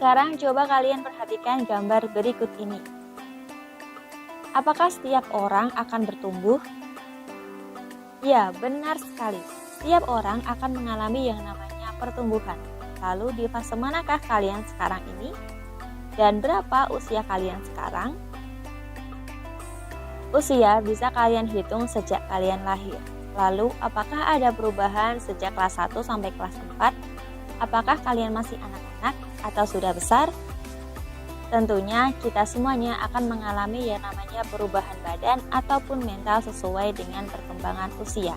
Sekarang coba kalian perhatikan gambar berikut ini. Apakah setiap orang akan bertumbuh? Ya, benar sekali. Setiap orang akan mengalami yang namanya pertumbuhan. Lalu di fase manakah kalian sekarang ini? Dan berapa usia kalian sekarang? Usia bisa kalian hitung sejak kalian lahir. Lalu, apakah ada perubahan sejak kelas 1 sampai kelas 4? Apakah kalian masih anak-anak atau sudah besar? Tentunya kita semuanya akan mengalami yang namanya perubahan badan ataupun mental sesuai dengan perkembangan usia.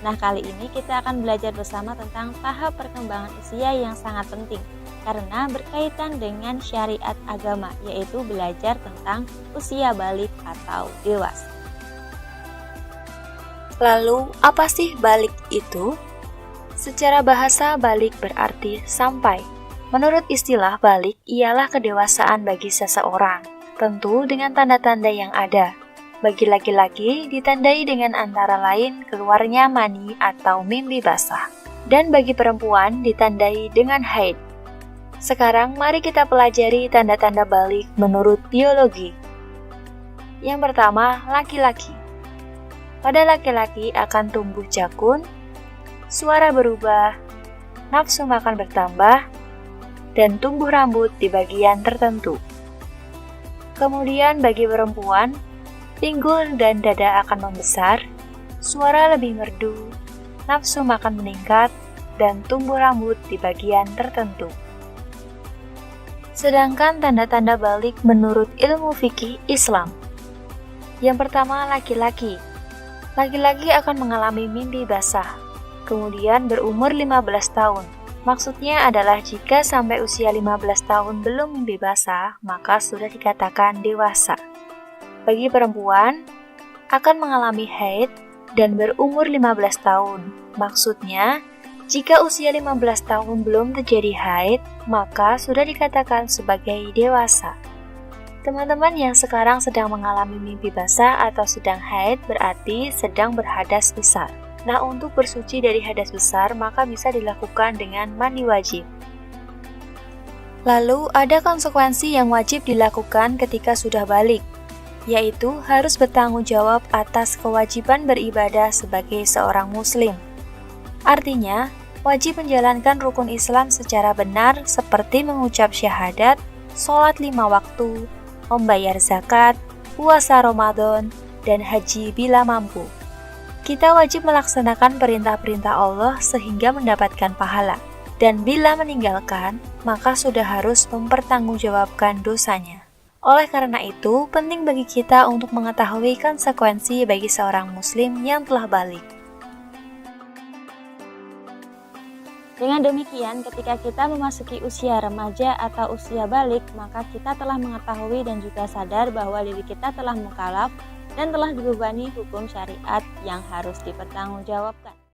Nah, kali ini kita akan belajar bersama tentang tahap perkembangan usia yang sangat penting karena berkaitan dengan syariat agama, yaitu belajar tentang usia balik atau dewasa. Lalu, apa sih balik itu? Secara bahasa, balik berarti sampai. Menurut istilah, balik ialah kedewasaan bagi seseorang, tentu dengan tanda-tanda yang ada. Bagi laki-laki, ditandai dengan antara lain keluarnya mani atau mimpi basah. Dan bagi perempuan, ditandai dengan haid. Sekarang, mari kita pelajari tanda-tanda balik menurut biologi. Yang pertama, laki-laki. Pada laki-laki akan tumbuh jakun, suara berubah, nafsu makan bertambah, dan tumbuh rambut di bagian tertentu. Kemudian bagi perempuan, pinggul dan dada akan membesar, suara lebih merdu, nafsu makan meningkat, dan tumbuh rambut di bagian tertentu. Sedangkan tanda-tanda balik menurut ilmu fikih Islam. Yang pertama, laki-laki. Laki-laki akan mengalami mimpi basah, kemudian berumur 15 tahun. Maksudnya adalah jika sampai usia 15 tahun belum mimpi basah, maka sudah dikatakan dewasa. Bagi perempuan, akan mengalami haid dan berumur 15 tahun. Maksudnya, jika usia 15 tahun belum terjadi haid, maka sudah dikatakan sebagai dewasa. Teman-teman yang sekarang sedang mengalami mimpi basah atau sedang haid berarti sedang berhadas besar. Nah, untuk bersuci dari hadas besar maka bisa dilakukan dengan mandi wajib. Lalu ada konsekuensi yang wajib dilakukan ketika sudah balik, yaitu harus bertanggung jawab atas kewajiban beribadah sebagai seorang muslim. Artinya, wajib menjalankan rukun Islam secara benar seperti mengucap syahadat, sholat 5 waktu, membayar zakat, puasa Ramadan, dan haji bila mampu. Kita wajib melaksanakan perintah-perintah Allah sehingga mendapatkan pahala. Dan bila meninggalkan, maka sudah harus mempertanggungjawabkan dosanya. Oleh karena itu, penting bagi kita untuk mengetahui konsekuensi bagi seorang muslim yang telah balik. Dengan demikian, ketika kita memasuki usia remaja atau usia balik, maka kita telah mengetahui dan juga sadar bahwa diri kita telah mukallaf dan telah dibebani hukum syariat yang harus dipertanggungjawabkan.